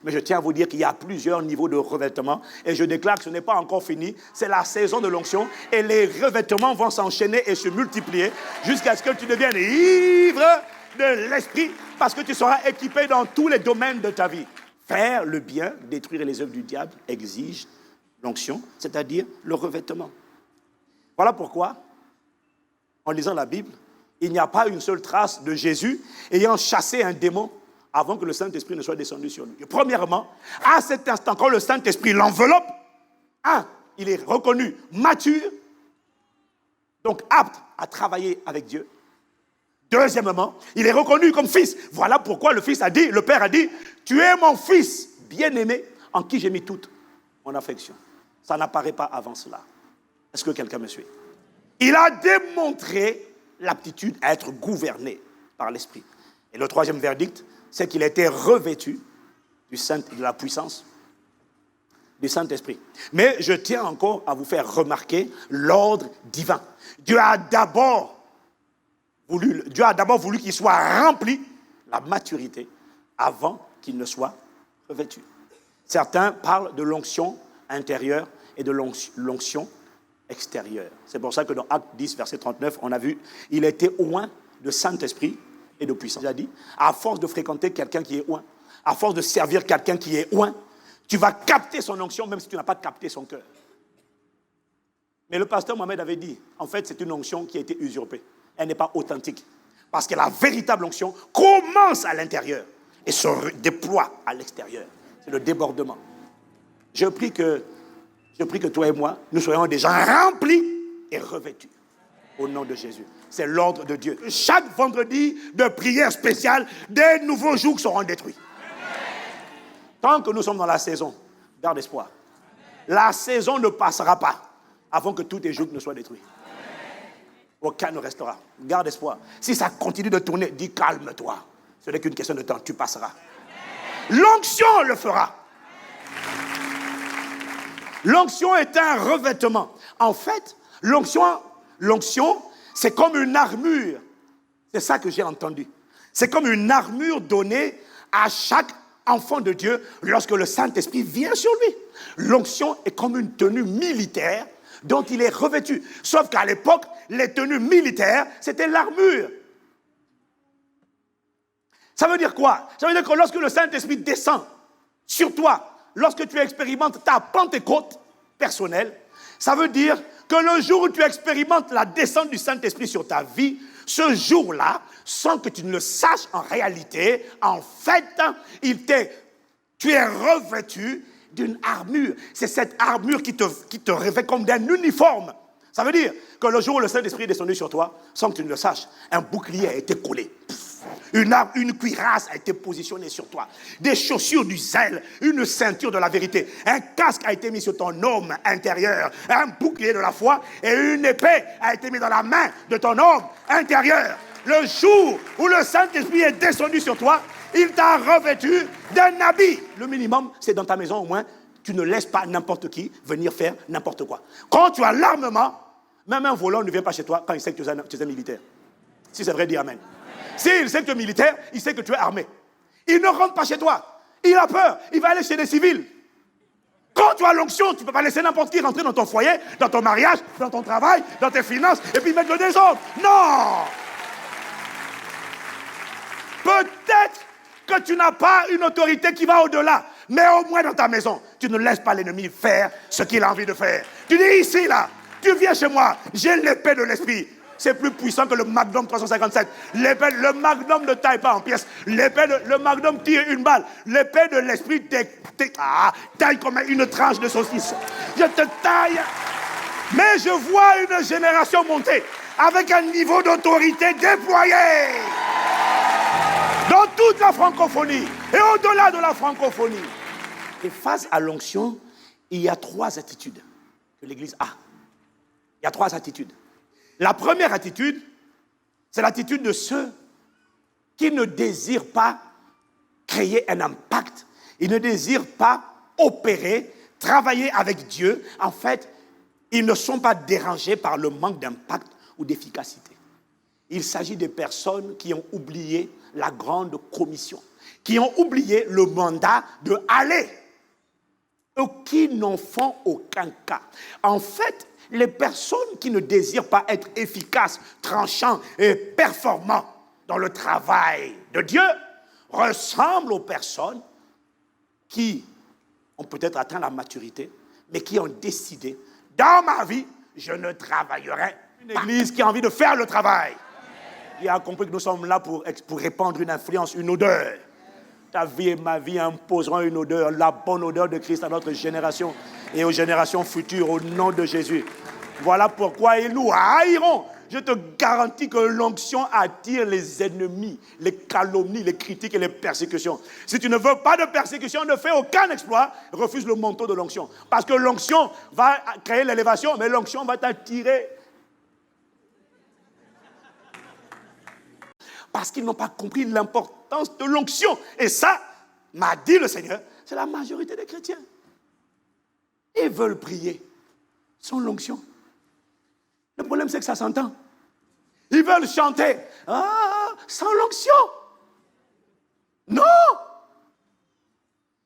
Mais je tiens à vous dire qu'il y a plusieurs niveaux de revêtement. Et je déclare que ce n'est pas encore fini. C'est la saison de l'onction. Et les revêtements vont s'enchaîner et se multiplier jusqu'à ce que tu deviennes ivre de l'esprit. Parce que tu seras équipé dans tous les domaines de ta vie. Faire le bien, détruire les œuvres du diable, exige l'onction, c'est-à-dire le revêtement. Voilà pourquoi, en lisant la Bible, il n'y a pas une seule trace de Jésus ayant chassé un démon avant que le Saint-Esprit ne soit descendu sur lui. Et premièrement, à cet instant, quand le Saint-Esprit l'enveloppe, il est reconnu mature, donc apte à travailler avec Dieu. Deuxièmement, il est reconnu comme fils. Voilà pourquoi le Père a dit, tu es mon fils bien-aimé en qui j'ai mis toute mon affection. Ça n'apparaît pas avant cela. Est-ce que quelqu'un me suit? Il a démontré l'aptitude à être gouverné par l'Esprit. Et le troisième verdict, c'est qu'il a été revêtu de la puissance du Saint-Esprit. Mais je tiens encore à vous faire remarquer l'ordre divin. Dieu a d'abord voulu qu'il soit rempli, la maturité, avant qu'il ne soit revêtu. Certains parlent de l'onction intérieure et de l'onction extérieure. C'est pour ça que dans Acte 10, verset 39, on a vu, il était oint de Saint-Esprit et de puissance. J'ai dit, à force de fréquenter quelqu'un qui est oint, à force de servir quelqu'un qui est oint, tu vas capter son onction même si tu n'as pas capté son cœur. Mais le pasteur Mohamed avait dit, en fait, c'est une onction qui a été usurpée. Elle n'est pas authentique. Parce que la véritable onction commence à l'intérieur et se déploie à l'extérieur. C'est le débordement. Je prie que toi et moi, nous soyons des gens remplis et revêtus. Au nom de Jésus. C'est l'ordre de Dieu. Chaque vendredi de prière spéciale, des nouveaux jours seront détruits. Tant que nous sommes dans la saison, garde espoir. La saison ne passera pas avant que tous tes jours ne soient détruits. Aucun ne restera. Garde espoir. Si ça continue de tourner, dis calme-toi. Ce n'est qu'une question de temps, tu passeras. L'onction le fera. L'onction est un revêtement. En fait, l'onction, c'est comme une armure. C'est ça que j'ai entendu. C'est comme une armure donnée à chaque enfant de Dieu lorsque le Saint-Esprit vient sur lui. L'onction est comme une tenue militaire dont il est revêtu. Sauf qu'à l'époque, les tenues militaires, c'était l'armure. Ça veut dire quoi? Ça veut dire que lorsque le Saint-Esprit descend sur toi, lorsque tu expérimentes ta Pentecôte personnelle, ça veut dire que le jour où tu expérimentes la descente du Saint-Esprit sur ta vie, ce jour-là, sans que tu ne le saches en réalité, en fait, tu es revêtu d'une armure. C'est cette armure qui te revêt comme d'un uniforme. Ça veut dire que le jour où le Saint-Esprit est descendu sur toi, sans que tu ne le saches, un bouclier a été collé. Une cuirasse a été positionnée sur toi. Des chaussures du zèle, une ceinture de la vérité. Un casque a été mis sur ton homme intérieur. Un bouclier de la foi et une épée a été mise dans la main de ton homme intérieur. Le jour où le Saint-Esprit est descendu sur toi, il t'a revêtu d'un habit. Le minimum, c'est dans ta maison au moins, tu ne laisses pas n'importe qui venir faire n'importe quoi. Quand tu as l'armement, même un volant ne vient pas chez toi quand il sait que tu es un militaire. Si c'est vrai, dis amen. S'il sait que tu es militaire, il sait que tu es armé. Il ne rentre pas chez toi. Il a peur. Il va aller chez des civils. Quand tu as l'onction, tu ne peux pas laisser n'importe qui rentrer dans ton foyer, dans ton mariage, dans ton travail, dans tes finances, et puis mettre le désordre. Non! Peut-être que tu n'as pas une autorité qui va au-delà, mais au moins dans ta maison, tu ne laisses pas l'ennemi faire ce qu'il a envie de faire. Tu dis ici, là, tu viens chez moi, j'ai l'épée de l'esprit. C'est plus puissant que le Magnum 357. Le Magnum ne taille pas en pièces. Le Magnum tire une balle. L'épée de l'esprit taille comme une tranche de saucisse. Je te taille. Mais je vois une génération monter avec un niveau d'autorité déployé dans toute la francophonie et au-delà de la francophonie. Et face à l'onction, il y a 3 attitudes que l'Église a. Il y a 3 attitudes. La première attitude, c'est l'attitude de ceux qui ne désirent pas créer un impact. Ils ne désirent pas opérer, travailler avec Dieu. En fait, ils ne sont pas dérangés par le manque d'impact ou d'efficacité. Il s'agit des personnes qui ont oublié la grande commission, qui ont oublié le mandat de aller, ou qui n'en font aucun cas. En fait, les personnes qui ne désirent pas être efficaces, tranchants et performants dans le travail de Dieu ressemblent aux personnes qui ont peut-être atteint la maturité, mais qui ont décidé, dans ma vie, je ne travaillerai. Une église qui a envie de faire le travail. Qui a compris que nous sommes là pour répandre une influence, une odeur. Ta vie et ma vie imposeront une odeur, la bonne odeur de Christ à notre génération et aux générations futures, au nom de Jésus. Voilà pourquoi ils nous haïront. Je te garantis que l'onction attire les ennemis, les calomnies, les critiques et les persécutions. Si tu ne veux pas de persécution, ne fais aucun exploit, refuse le manteau de l'onction. Parce que l'onction va créer l'élévation, mais l'onction va t'attirer. Parce qu'ils n'ont pas compris l'importance de l'onction. Et ça, m'a dit le Seigneur, c'est la majorité des chrétiens. Ils veulent prier sans l'onction. Le problème, c'est que ça s'entend. Ils veulent chanter sans l'onction. Non.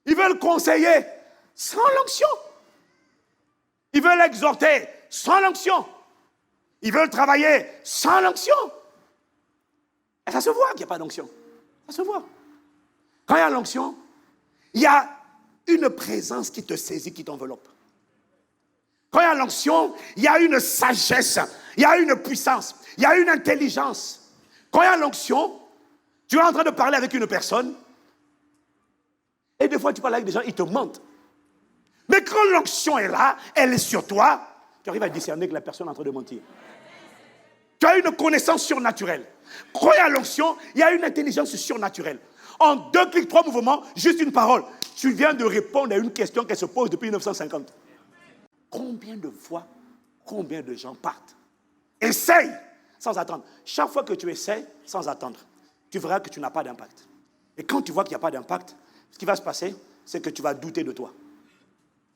Ils veulent conseiller sans l'onction. Ils veulent exhorter sans l'onction. Ils veulent travailler sans l'onction. Et ça se voit qu'il n'y a pas d'onction. Ça se voit. Quand il y a l'onction, il y a une présence qui te saisit, qui t'enveloppe. Quand il y a l'onction, il y a une sagesse, il y a une puissance, il y a une intelligence. Quand il y a l'onction, tu es en train de parler avec une personne, et des fois tu parles avec des gens, ils te mentent. Mais quand l'onction est là, elle est sur toi, tu arrives à discerner que la personne est en train de mentir. Tu as une connaissance surnaturelle. Quand il y a l'onction, il y a une intelligence surnaturelle. En 2 clics, 3 mouvements, juste une parole. Tu viens de répondre à une question qu'elle se pose depuis 1950. Combien de fois, combien de gens partent? Essaye sans attendre. Chaque fois que tu essayes sans attendre, tu verras que tu n'as pas d'impact. Et quand tu vois qu'il n'y a pas d'impact, ce qui va se passer, c'est que tu vas douter de toi.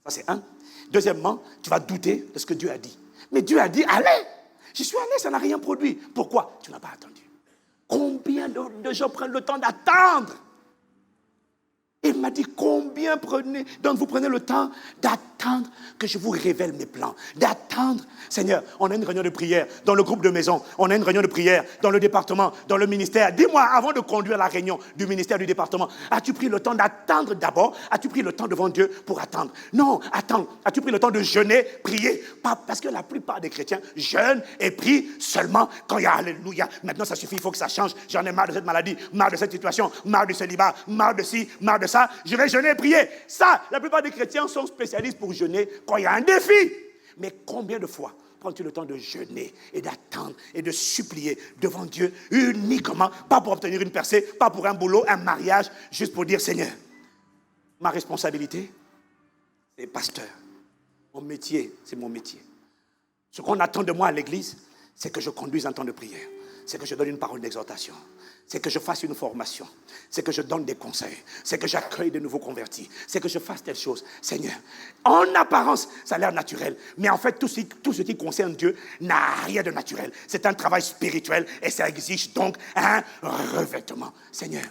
Ça, c'est un. Deuxièmement, tu vas douter de ce que Dieu a dit. Mais Dieu a dit, allez! Je suis allé, ça n'a rien produit. Pourquoi? Tu n'as pas attendu. Combien de gens prennent le temps d'attendre? Il m'a dit, combien donc vous prenez le temps d'attendre que je vous révèle mes plans, d'attendre. Seigneur, on a une réunion de prière dans le groupe de maison, on a une réunion de prière dans le département, dans le ministère. Dis-moi, avant de conduire la réunion du ministère, du département, as-tu pris le temps d'attendre d'abord? As-tu pris le temps devant Dieu pour attendre? Non, attends. As-tu pris le temps de jeûner, prier? Pas parce que la plupart des chrétiens jeûnent et prient seulement quand il y a alléluia. Maintenant, ça suffit, il faut que ça change. J'en ai marre de cette maladie, marre de cette situation, marre du célibat, marre de ci, marre de ça, je vais jeûner et prier. Ça, la plupart des chrétiens sont spécialistes pour jeûner quand il y a un défi. Mais combien de fois prends-tu le temps de jeûner et d'attendre et de supplier devant Dieu uniquement, pas pour obtenir une percée, pas pour un boulot, un mariage, juste pour dire, Seigneur, ma responsabilité, c'est pasteur. Mon métier, c'est mon métier. Ce qu'on attend de moi à l'église, c'est que je conduise un temps de prière. C'est que je donne une parole d'exhortation. C'est que je fasse une formation. C'est que je donne des conseils. C'est que j'accueille de nouveaux convertis. C'est que je fasse telle chose. Seigneur, en apparence, ça a l'air naturel. Mais en fait, tout ce qui concerne Dieu n'a rien de naturel. C'est un travail spirituel et ça exige donc un revêtement. Seigneur,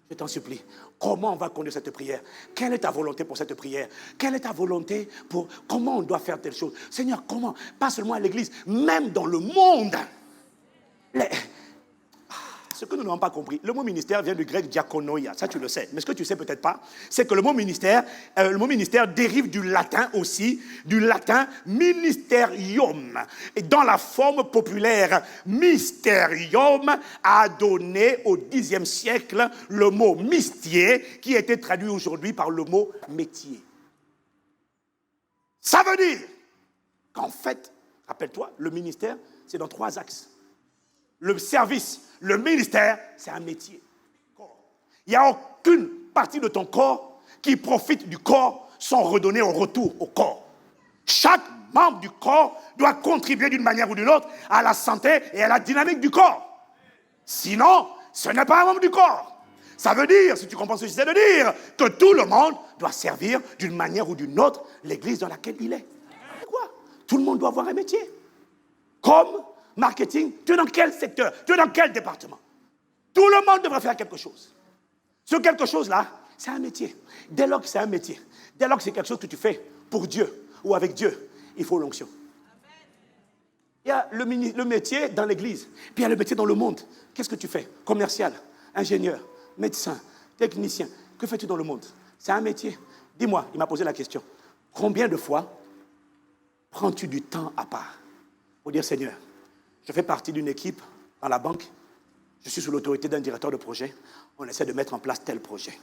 je t'en supplie, comment on va conduire cette prière? Quelle est ta volonté pour cette prière? Quelle est ta volonté pour comment on doit faire telle chose? Seigneur, comment? Pas seulement à l'église, même dans le monde. Ce que nous n'avons pas compris, le mot ministère vient du grec diakonoia, ça tu le sais, mais ce que tu ne sais peut-être pas, c'est que le mot ministère dérive du latin aussi, du latin ministerium. Et dans la forme populaire, mysterium a donné au Xe siècle le mot mystier, qui a été traduit aujourd'hui par le mot métier. Ça veut dire qu'en fait, rappelle-toi, le ministère, c'est dans 3 axes. Le service, le ministère, c'est un métier. Il n'y a aucune partie de ton corps qui profite du corps sans redonner au retour au corps. Chaque membre du corps doit contribuer d'une manière ou d'une autre à la santé et à la dynamique du corps. Sinon, ce n'est pas un membre du corps. Ça veut dire, si tu comprends ce que j'essaie de dire, que tout le monde doit servir d'une manière ou d'une autre l'église dans laquelle il est. C'est quoi? Tout le monde doit avoir un métier. Comme marketing, tu es dans quel secteur, tu es dans quel département. Tout le monde devrait faire quelque chose. Ce quelque chose-là, c'est un métier. Dès lors que c'est un métier, dès lors que c'est quelque chose que tu fais pour Dieu ou avec Dieu, il faut l'onction. Il y a le métier dans l'église, puis il y a le métier dans le monde. Qu'est-ce que tu fais? Commercial, ingénieur, médecin, technicien. Que fais-tu dans le monde? C'est un métier. Dis-moi, il m'a posé la question. Combien de fois prends-tu du temps à part pour dire, Seigneur, je fais partie d'une équipe dans la banque, je suis sous l'autorité d'un directeur de projet, on essaie de mettre en place tel projet.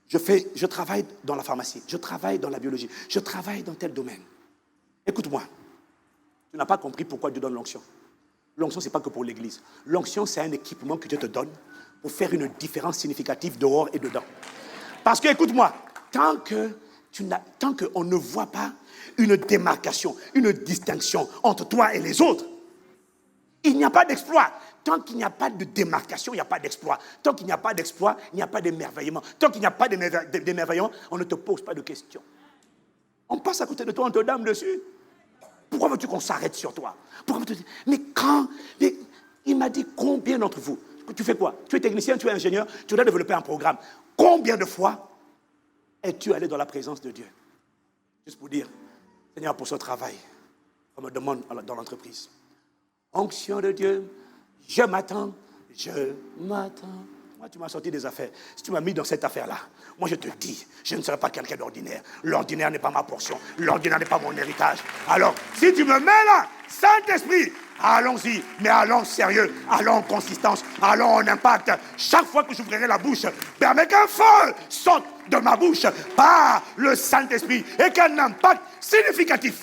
Je travaille dans la pharmacie, je travaille dans la biologie, je travaille dans tel domaine. Écoute-moi, tu n'as pas compris pourquoi Dieu donne l'onction. L'onction, ce n'est pas que pour l'église. L'onction, c'est un équipement que Dieu te donne pour faire une différence significative dehors et dedans. Parce que, écoute-moi, tant qu'on ne voit pas une démarcation, une distinction entre toi et les autres, il n'y a pas d'exploit. Tant qu'il n'y a pas de démarcation, il n'y a pas d'exploit. Tant qu'il n'y a pas d'exploit, il n'y a pas d'émerveillement. Tant qu'il n'y a pas d'émerveillement, on ne te pose pas de questions. On passe à côté de toi, on te dame dessus. Pourquoi veux-tu qu'on s'arrête sur toi? Mais il m'a dit, combien d'entre vous, tu fais quoi? Tu es technicien, tu es ingénieur, tu dois développer un programme. Combien de fois es-tu allé dans la présence de Dieu? Juste pour dire, Seigneur, pour ce travail, on me demande dans l'entreprise. Onction de Dieu, je m'attends. Moi, tu m'as sorti des affaires. Si tu m'as mis dans cette affaire-là, moi, je te dis, je ne serai pas quelqu'un d'ordinaire. L'ordinaire n'est pas ma portion. L'ordinaire n'est pas mon héritage. Alors, si tu me mets là, Saint-Esprit, allons-y, mais allons sérieux, allons en consistance, allons en impact. Chaque fois que j'ouvrirai la bouche, permets qu'un feu sorte de ma bouche par le Saint-Esprit et qu'un impact significatif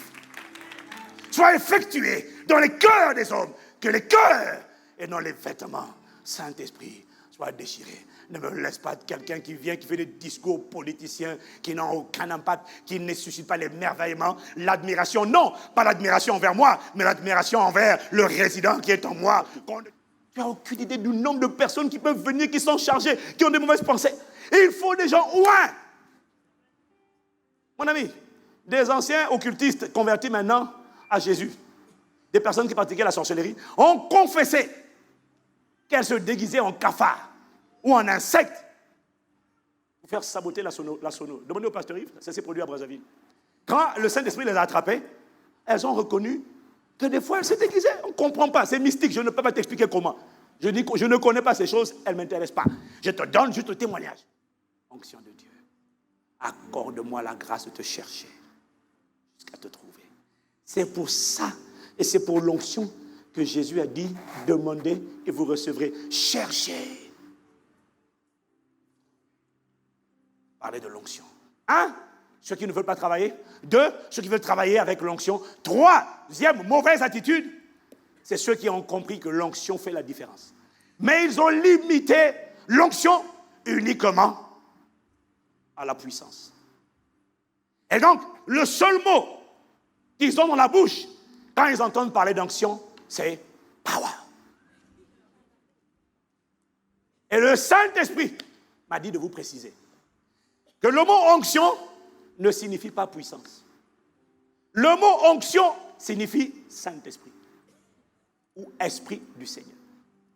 soit effectué dans les cœurs des hommes, que les cœurs et non les vêtements, Saint-Esprit, soient déchirés. Ne me laisse pas quelqu'un qui vient, qui fait des discours politiciens qui n'ont aucun impact, qui ne suscitent pas l'émerveillement, l'admiration. Non, pas l'admiration envers moi, mais l'admiration envers le résident qui est en moi. Tu n'as aucune idée du nombre de personnes qui peuvent venir, qui sont chargées, qui ont des mauvaises pensées. Et il faut des gens ouin. Mon ami, des anciens occultistes convertis maintenant à Jésus, des personnes qui pratiquaient la sorcellerie, ont confessé qu'elles se déguisaient en cafard ou en insecte pour faire saboter la sono. Demandez au pasteur Yves, ça s'est produit à Brazzaville. Quand le Saint-Esprit les a attrapées, elles ont reconnu que des fois elles se déguisaient. On ne comprend pas, c'est mystique, je ne peux pas t'expliquer comment. Je dis que je ne connais pas ces choses, elles ne m'intéressent pas. Je te donne juste le témoignage. Onction de Dieu, accorde-moi la grâce de te chercher jusqu'à te trouver. C'est pour ça, et c'est pour l'onction que Jésus a dit, demandez et vous recevrez. Cherchez. Parlez de l'onction. 1, ceux qui ne veulent pas travailler. 2, ceux qui veulent travailler avec l'onction. 3e, mauvaise attitude, c'est ceux qui ont compris que l'onction fait la différence. Mais ils ont limité l'onction uniquement à la puissance. Et donc, le seul mot qu'ils ont dans la bouche, quand ils entendent parler d'onction, c'est power. Et le Saint-Esprit m'a dit de vous préciser que le mot onction ne signifie pas puissance. Le mot onction signifie Saint-Esprit ou Esprit du Seigneur.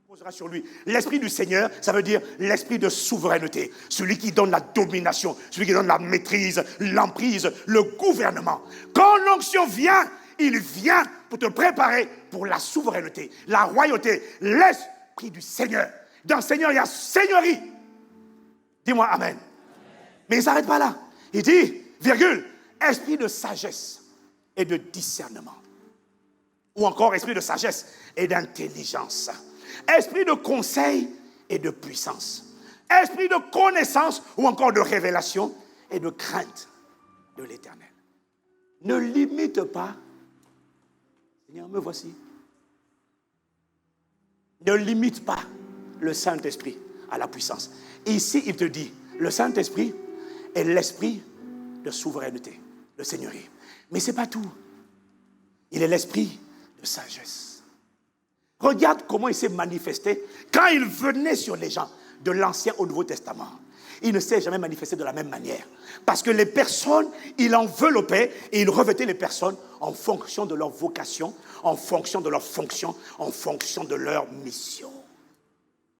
On posera sur lui. L'Esprit du Seigneur, ça veut dire l'Esprit de souveraineté, celui qui donne la domination, celui qui donne la maîtrise, l'emprise, le gouvernement. Quand l'onction vient, il vient pour te préparer pour la souveraineté, la royauté, l'Esprit du Seigneur. Dans Seigneur, il y a Seigneurie. Dis-moi Amen. Mais il ne s'arrête pas là. Il dit, virgule, esprit de sagesse et de discernement. Ou encore esprit de sagesse et d'intelligence. Esprit de conseil et de puissance. Esprit de connaissance ou encore de révélation et de crainte de l'Éternel. Ne limite pas. Seigneur, me voici. Ne limite pas le Saint-Esprit à la puissance. Ici, il te dit, le Saint-Esprit est l'esprit de souveraineté, de seigneurie. Mais ce n'est pas tout. Il est l'esprit de sagesse. Regarde comment il s'est manifesté quand il venait sur les gens. de l'Ancien au Nouveau Testament, il ne s'est jamais manifesté de la même manière. Parce que les personnes, il enveloppait et il revêtait les personnes en fonction de leur vocation, en fonction de leur fonction, en fonction de leur mission.